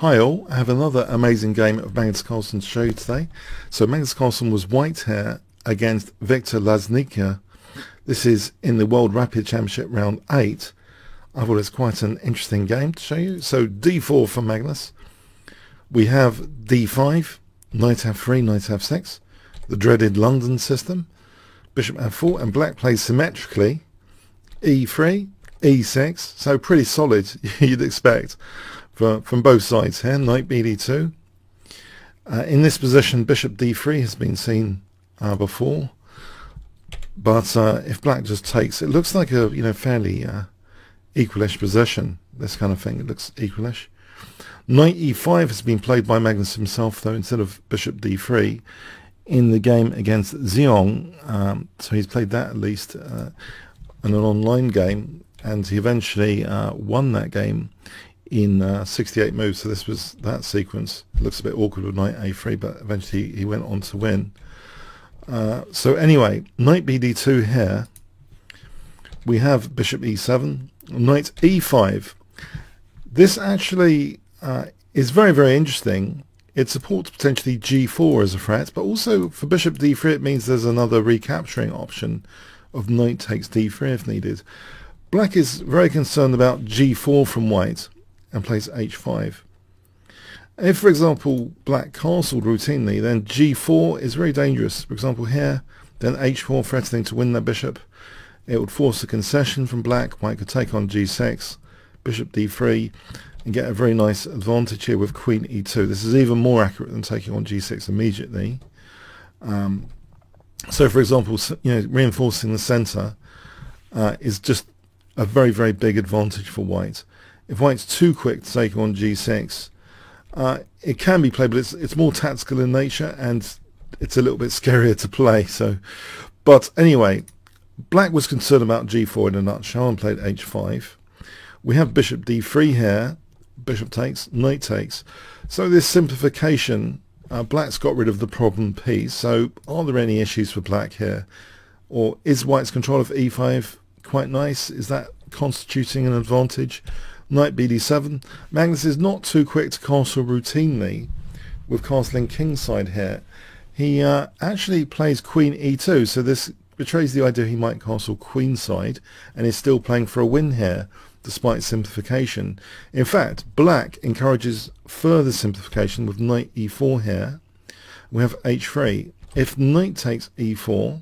Hi all, I have another amazing game of Magnus Carlsen to show you today. So Magnus Carlsen was white here against Viktor Laznicka. This is in the World Rapid Championship round 8. I thought it's quite an interesting game to show you. So d4 for Magnus. We have d5, knight f3, knight f6, the dreaded London system, bishop f4, and black plays symmetrically e3, e6, so pretty solid you'd expect from both sides here. Knight bd2. In this position bishop d3 has been seen before, but if black just takes, it looks like a fairly equalish position. This kind of thing, it looks equalish. Knight e5 has been played by Magnus himself though, instead of bishop d3 in the game against Xiong. So he's played that at least in an online game, and he eventually won that game in 68 moves. So this was that sequence. It looks a bit awkward with knight a3, but eventually he went on to win. So anyway, knight bd2 here. We have bishop e7, knight e5. This actually is very, very interesting. It supports potentially g4 as a threat, but also for bishop d3 it means there's another recapturing option of knight takes d3 if needed. Black is very concerned about g4 from white and plays h5. If, for example, black castled routinely, then g4 is very dangerous. For example, here, then h4 threatening to win that bishop. It would force a concession from black. White could take on g6, bishop d3, and get a very nice advantage here with queen e2. This is even more accurate than taking on g6 immediately. So, for example, reinforcing the center is just a very, very big advantage for white. If white's too quick to take on g6, it can be played, but it's more tactical in nature and it's a little bit scarier to play. So, but anyway, black was concerned about g4 in a nutshell and played h5. We have bishop d3 here, bishop takes, knight takes. So this simplification, black's got rid of the problem piece. So are there any issues for black here? Or is white's control of e5 quite nice? Is that constituting an advantage? Knight bd7. Magnus is not too quick to castle routinely with castling kingside here. He actually plays queen e2, so this betrays the idea he might castle queenside and is still playing for a win here despite simplification. In fact, black encourages further simplification with knight e4 here. We have h3. If knight takes e4,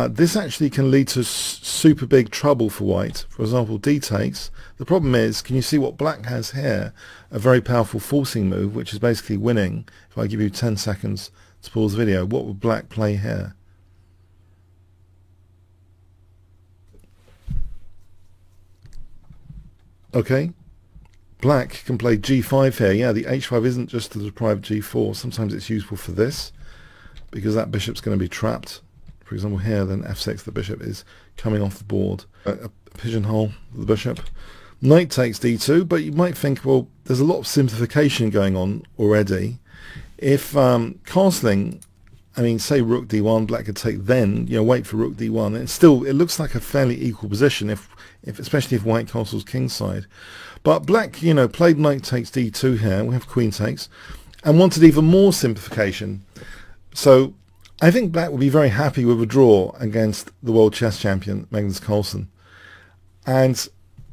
this actually can lead to super big trouble for white. For example, d takes. The problem is, can you see what black has here? A very powerful forcing move, which is basically winning. If I give you 10 seconds to pause the video, what would black play here? Okay, black can play g5 here. Yeah, the h5 isn't just to deprive g4. Sometimes it's useful for this, because that bishop's going to be trapped. For example, here, then f6, the bishop is coming off the board. A pigeonhole the bishop. Knight takes d2, but you might think, well, there's a lot of simplification going on already. If castling, I mean, say rook d1, black could take then, wait for rook d1. And still, it looks like a fairly equal position, if especially if white castles kingside. But black, played knight takes d2 here. We have queen takes, and wanted even more simplification. So I think black would be very happy with a draw against the world chess champion Magnus Carlsen. And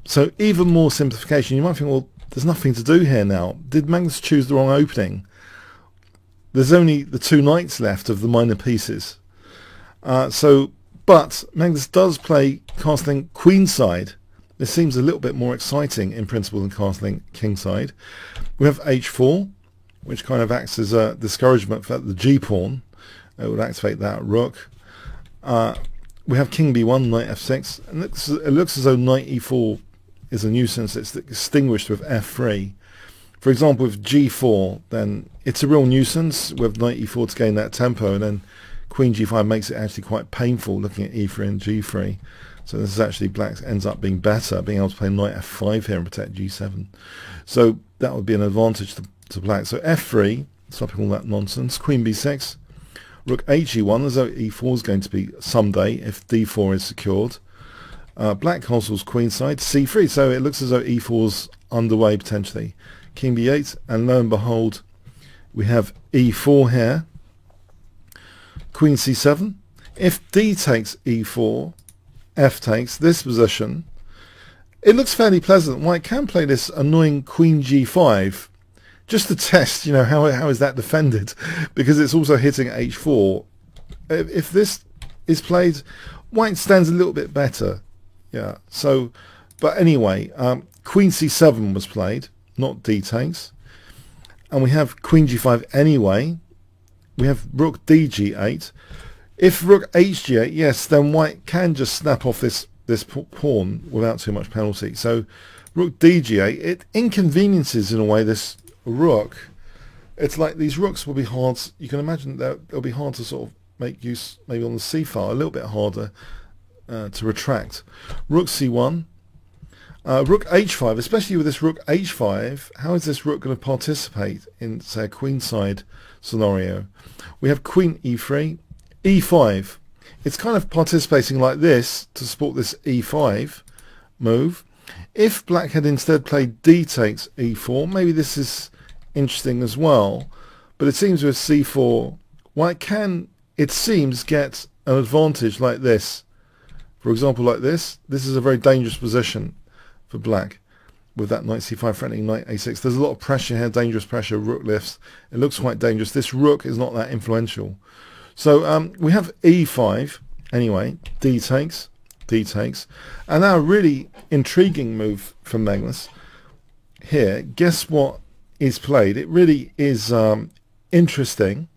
so even more simplification. You might think, well, there's nothing to do here now. Did Magnus choose the wrong opening? There's only the two knights left of the minor pieces. But Magnus does play castling queenside. This seems a little bit more exciting in principle than castling kingside. We have h4, which kind of acts as a discouragement for the g-pawn. It would activate that rook. We have king b1, knight f6, and it looks as though knight e4 is a nuisance. It's extinguished with f3. For example, with g4, then it's a real nuisance with knight e4 to gain that tempo, and then queen g5 makes it actually quite painful looking at e3 and g3. So this is actually black ends up being better, being able to play knight f5 here and protect g7. So that would be an advantage to black. So f3, stopping all that nonsense. Queen b6. Rook he1, as though e4 is going to be someday if d4 is secured. Black castles queenside, c3, so it looks as though e4 is underway potentially. king b8, and lo and behold, we have e4 here, queen c7. If d takes e4, f takes this position, it looks fairly pleasant. White can play this annoying queen g5 just to test, you know, how is that defended, because it's also hitting h4. If this is played, white stands a little bit better. Yeah, so, but anyway, queen c7 was played, not d takes. And we have queen g5 anyway. We have rook dg8. If rook hg8, yes, then white can just snap off this pawn without too much penalty. So rook dg8, it inconveniences in a way this rook. It's like these rooks will be hard. You can imagine that they'll be hard to sort of make use, maybe on the c file, a little bit harder to retract. Rook c1, rook h5, especially with this rook h5, how is this rook going to participate in, say, a queenside scenario? We have queen e3, e5. It's kind of participating like this to support this e5 move. If black had instead played d takes e4, maybe this is interesting as well. But it seems with c4, white can, it seems, get an advantage like this. For example, like this. This is a very dangerous position for black with that knight c5 threatening knight a6. There's a lot of pressure here, dangerous pressure, rook lifts. It looks quite dangerous. This rook is not that influential. So we have e5 anyway, d takes, and now a really intriguing move from Magnus here. Guess what is played? It really is interesting,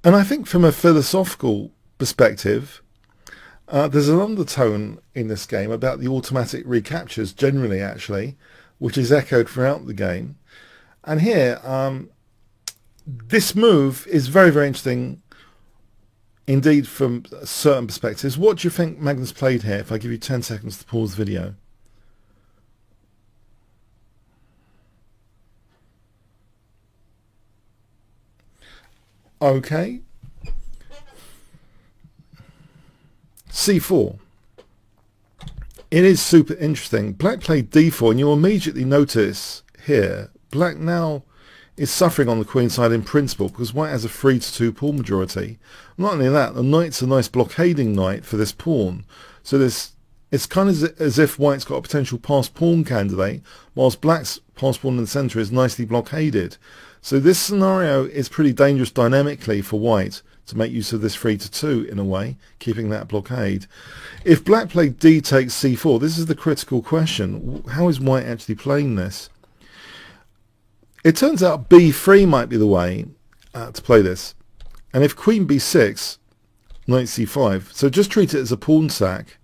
and I think from a philosophical perspective, there's an undertone in this game about the automatic recaptures generally, actually, which is echoed throughout the game. And here, this move is very, very interesting indeed from certain perspectives. What do you think Magnus played here, if I give you 10 seconds to pause the video? Okay. c4. It is super interesting. Black played d4, and you'll immediately notice here, black now is suffering on the queen side in principle because white has a 3-2 pawn majority. Not only that, the knight's a nice blockading knight for this pawn. So it's kind of as if white's got a potential pass pawn candidate, whilst black's pass pawn in the centre is nicely blockaded. So this scenario is pretty dangerous dynamically for white to make use of this 3-2 in a way, keeping that blockade. If black played d takes c4, this is the critical question. How is white actually playing this? It turns out b3 might be the way to play this. And if queen b6, knight c5, so just treat it as a pawn sack.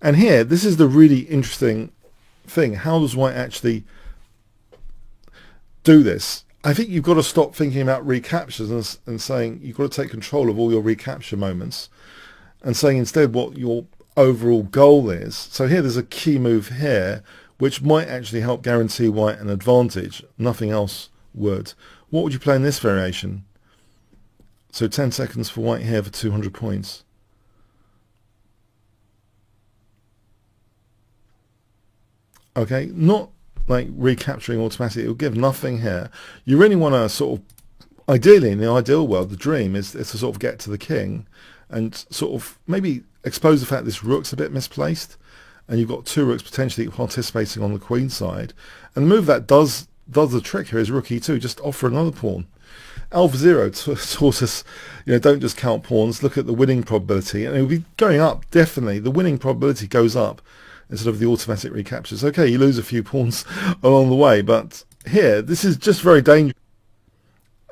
And here, this is the really interesting thing. How does white actually do this? I think you've got to stop thinking about recaptures and saying you've got to take control of all your recapture moments and saying instead what your overall goal is. So here there's a key move here which might actually help guarantee white an advantage. Nothing else would. What would you play in this variation? So 10 seconds for white here for 200 points. Okay, not like recapturing automatically. It will give nothing here. You really want to sort of, ideally in the ideal world, the dream is to sort of get to the king and sort of maybe expose the fact this rook's a bit misplaced and you've got two rooks potentially participating on the queen side. And the move that does the trick here is rook e2, just offer another pawn. AlphaZero taught us, don't just count pawns, look at the winning probability, and it will be going up, definitely. The winning probability goes up instead of the automatic recaptures. Okay, you lose a few pawns along the way, but here, this is just very dangerous.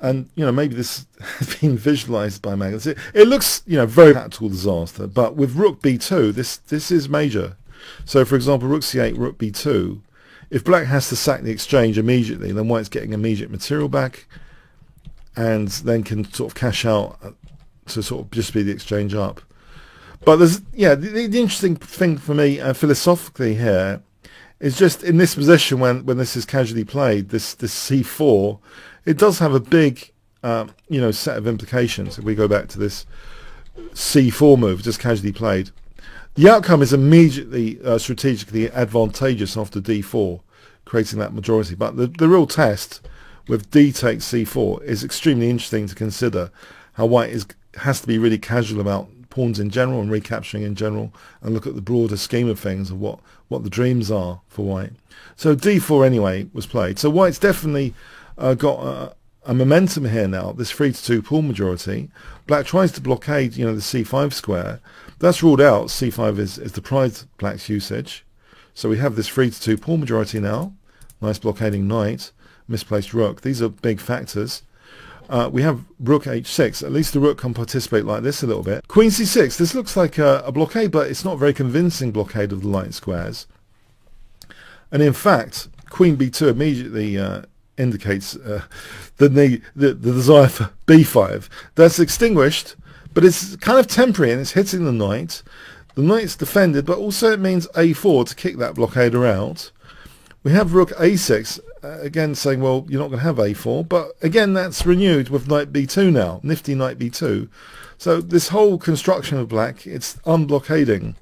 And, maybe this has been visualized by Magnus. It looks, very tactical disaster, but with rook b2, this is major. So, for example, rook c8, rook b2, if black has to sack the exchange immediately, then white's getting immediate material back and then can sort of cash out to sort of just be the exchange up. But there's, the interesting thing for me philosophically here is just in this position when this is casually played, this c4, it does have a big, set of implications. If we go back to this c4 move, just casually played, the outcome is immediately strategically advantageous after d4 creating that majority. But the real test with d takes c4 is extremely interesting to consider, how white has to be really casual about pawns in general and recapturing in general, and look at the broader scheme of things of what the dreams are for white. So d4 anyway was played. So white's definitely got a momentum here now, this 3-2 pawn majority. Black tries to blockade, the c5 square. That's ruled out. c5 is deprived black's usage. So we have this 3-2 pawn majority now. Nice blockading knight, misplaced rook. These are big factors. We have rook h6. At least the rook can participate like this a little bit. Queen c6. This looks like a blockade, but it's not a very convincing blockade of the light squares. And in fact, queen b2 immediately indicates the desire for b5. That's extinguished, but it's kind of temporary and it's hitting the knight. The knight's defended, but also it means a4 to kick that blockader out. We have rook a6, again saying, well, you're not going to have a4, but again that's renewed with knight b2 now, nifty knight b2. So this whole construction of black, it's unblockading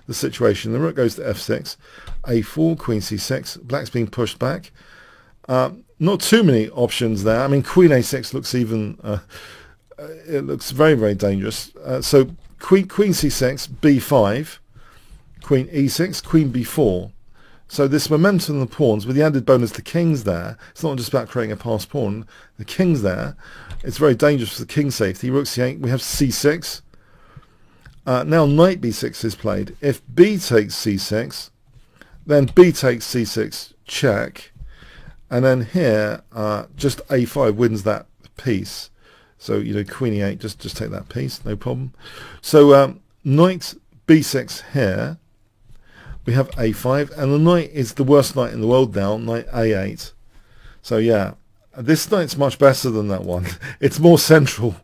the situation. The rook goes to f6, a4, queen c6, black's being pushed back. Not too many options there. I mean, queen a6 looks even, it looks very, very dangerous. So queen c6, b5, queen e6, queen b4. So this momentum of the pawns, with the added bonus the king's there, it's not just about creating a passed pawn, the king's there, it's very dangerous for the king's safety. Rook c8, we have c6. Now knight b6 is played. If b takes c6, then b takes c6, check. And then here, just a5 wins that piece. So, queen e8, just take that piece, no problem. So knight b6 here. We have a5, and the knight is the worst knight in the world now, knight a8. So yeah, this knight's much better than that one. It's more central.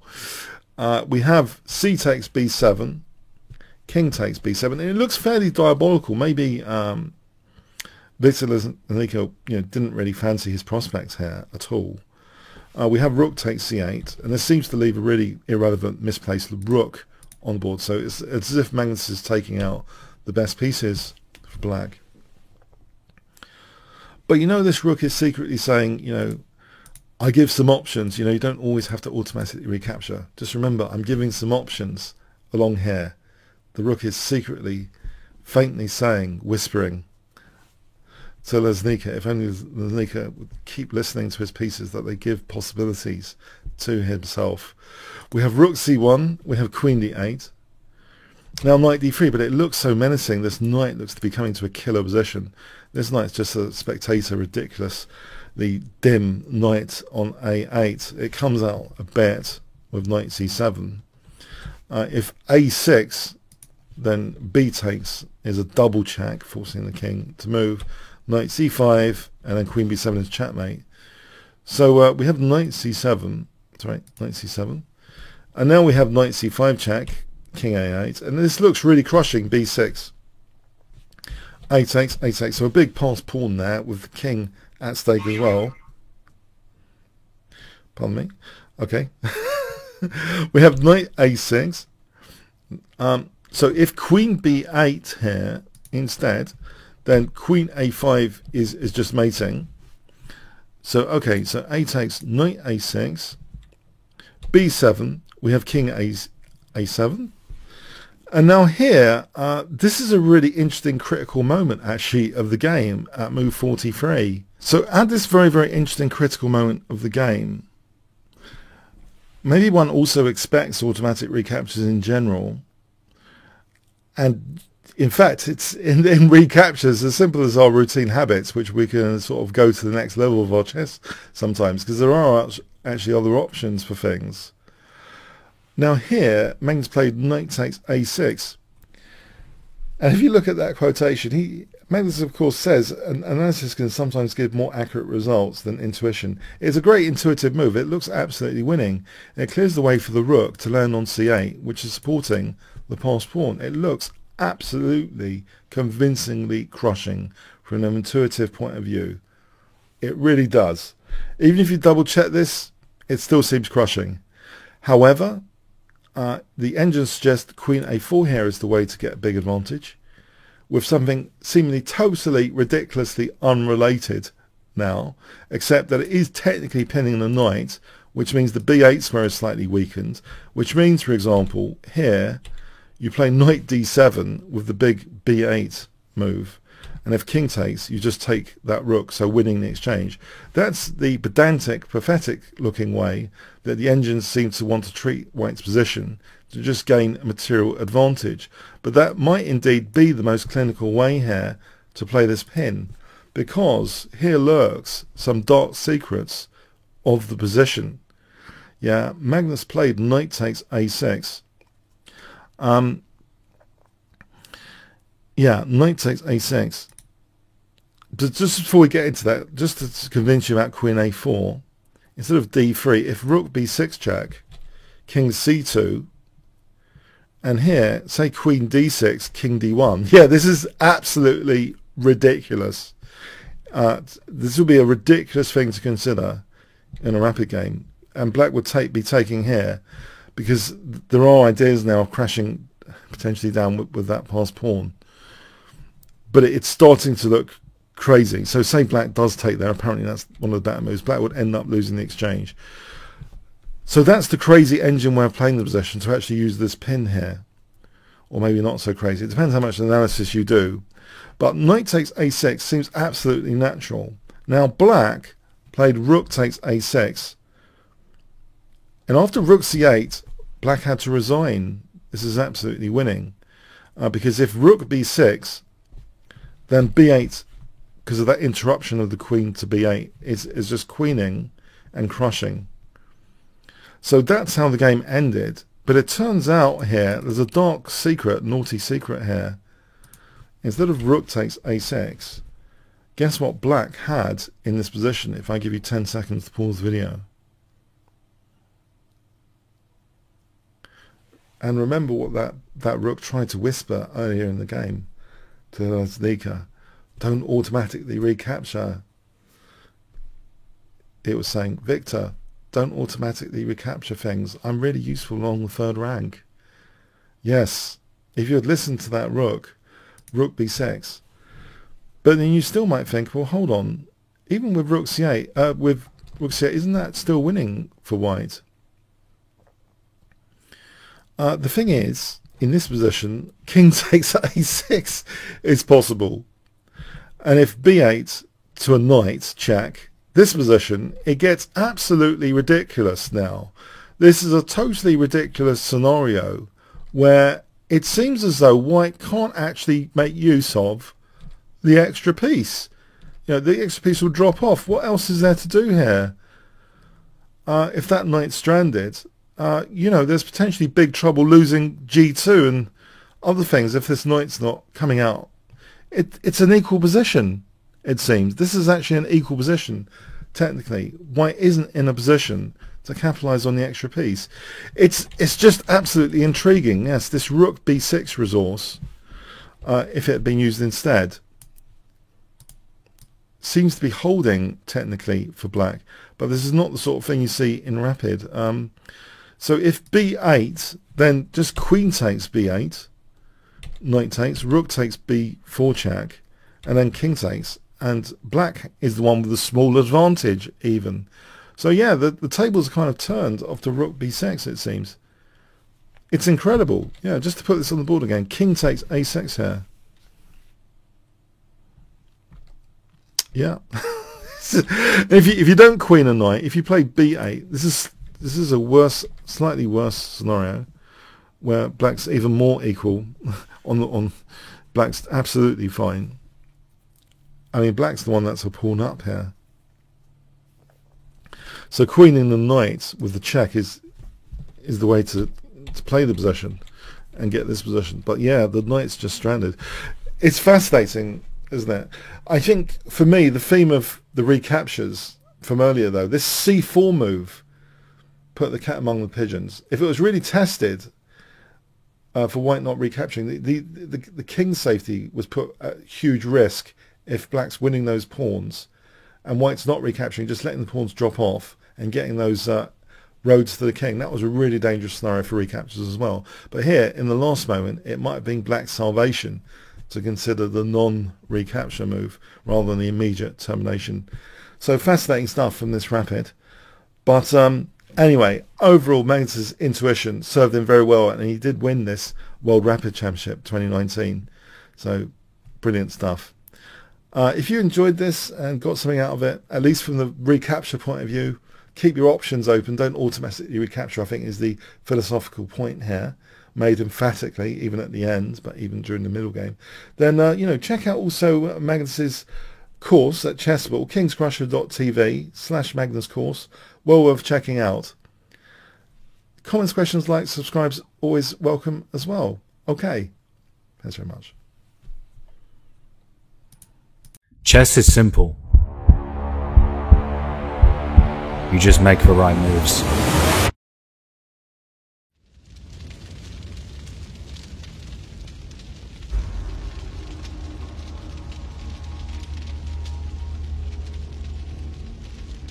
We have c takes b7, king takes b7, and it looks fairly diabolical. Maybe Victor Laznicka, didn't really fancy his prospects here at all. We have rook takes c8, and this seems to leave a really irrelevant misplaced rook on the board. So it's as if Magnus is taking out the best pieces for black. But this rook is secretly saying, I give some options. You don't always have to automatically recapture. Just remember, I'm giving some options along here. The rook is secretly, faintly saying, whispering to Laznicka, if only Laznicka would keep listening to his pieces, that they give possibilities to himself. We have rook c1, we have queen d8. Now knight d3, but it looks so menacing. This knight looks to be coming to a killer position. This knight's just a spectator, ridiculous. The dim knight on a8. It comes out a bit with knight c7. If a6, then b takes is a double check, forcing the king to move. Knight c5, and then queen b7 is checkmate. So we have knight c7, knight c7. And now we have knight c5 check, king a8, and this looks really crushing, b6. A takes, so a big passed pawn there with the king at stake as well. Pardon me. Okay. We have knight a6. So if queen b8 here instead, then queen a5 is just mating. So okay, so a takes, knight a6, b7, we have king a7. And now here, this is a really interesting critical moment actually of the game at move 43. So at this very, very interesting critical moment of the game, maybe one also expects automatic recaptures in general. And in fact, it's in recaptures as simple as our routine habits, which we can sort of go to the next level of our chess sometimes, because there are actually other options for things. Now here, Magnus played knight takes a6. And if you look at that quotation, Magnus of course says, analysis can sometimes give more accurate results than intuition. It's a great intuitive move. It looks absolutely winning. It clears the way for the rook to land on c8, which is supporting the passed pawn. It looks absolutely convincingly crushing from an intuitive point of view. It really does. Even if you double check this, it still seems crushing. However, the engine suggests queen a4 here is the way to get a big advantage. with something seemingly totally ridiculously unrelated now, except that it is technically pinning the knight, which means the b8 square is slightly weakened, which means, for example, here you play knight d7 with the big b8 move, and if king takes, you just take that rook, so winning the exchange. That's the pedantic, pathetic looking way that the engines seem to want to treat white's position, to just gain a material advantage. But that might indeed be the most clinical way here to play this pin, because here lurks some dark secrets of the position. Yeah, Magnus played knight takes a6. Yeah, knight takes a6. But just before we get into that, just to convince you about queen a4, instead of d3, if rook b6 check, king c2, and here, say queen d6, king d1. Yeah, this is absolutely ridiculous. This would be a ridiculous thing to consider in a rapid game. And black would be taking here, because there are ideas now of crashing potentially down with that passed pawn. But it's starting to look crazy. So say black does take there, apparently that's one of the better moves. Black would end up losing the exchange. So that's the crazy engine way of playing the position, to actually use this pin here. Or maybe not so crazy. It depends how much analysis you do. But knight takes a6 seems absolutely natural. Now black played rook takes a6. And after rook c8, black had to resign. This is absolutely winning. Because if rook b6, then b8, because of that interruption of the queen to b8, is just queening and crushing. So that's how the game ended. But it turns out here, there's a dark secret, naughty secret here. Instead of rook takes a6, guess what black had in this position, if I give you 10 seconds to pause the video. And remember what that rook tried to whisper earlier in the game to Laznica. Don't automatically recapture. It was saying, Victor, don't automatically recapture things. I'm really useful along the third rank. Yes, if you had listened to that rook b6. But then you still might think, well, hold on. Even with rook c8, isn't that still winning for white? The thing is, in this position, king takes a6 is possible. And if b8 to a knight check, this position, it gets absolutely ridiculous now. This is a totally ridiculous scenario where it seems as though white can't actually make use of the extra piece. You know, the extra piece will drop off. What else is there to do here? If that knight's stranded, you know, there's potentially big trouble losing g2 and other things if this knight's not coming out. It's an equal position, it seems. This is actually an equal position, technically. White isn't in a position to capitalize on the extra piece. It's just absolutely intriguing. Yes, this rook b6 resource, if it had been used instead, seems to be holding technically for black, but this is not the sort of thing you see in rapid. So if b8, then just queen takes b8, knight takes, rook takes b4 check, and then king takes, and black is the one with the small advantage even. So yeah, the tables are kind of turned after rook b6, it seems. It's incredible. Yeah, just to put this on the board again, king takes a6 here. Yeah. if you don't queen a knight, if you play b8, this is a worse, slightly worse scenario where black's even more equal on black's absolutely fine. I mean, black's the one that's a pawn up here. So queening the knight with the check is the way to play the position and get this position. But yeah, the knight's just stranded. It's fascinating, isn't it? I think for me the theme of the recaptures from earlier, though, this c4 move put the cat among the pigeons. If it was really tested for white not recapturing, the king's safety was put at huge risk if black's winning those pawns and white's not recapturing, just letting the pawns drop off and getting those roads to the king. That was a really dangerous scenario for recaptures as well. But here, in the last moment, it might have been black's salvation to consider the non-recapture move rather than the immediate termination. So fascinating stuff from this rapid. But anyway, overall, Magnus's intuition served him very well, and he did win this World Rapid Championship 2019. So brilliant stuff. If you enjoyed this and got something out of it, at least from the recapture point of view, keep your options open. Don't automatically recapture, I think, is the philosophical point here, made emphatically, even at the end, but even during the middle game. Then, check out also Magnus's course at Chessable, kingscrusher.tv/Magnus course. Well worth checking out. Comments, questions, likes, subscribes, always welcome as well. Okay. Thanks very much. Chess is simple. You just make the right moves.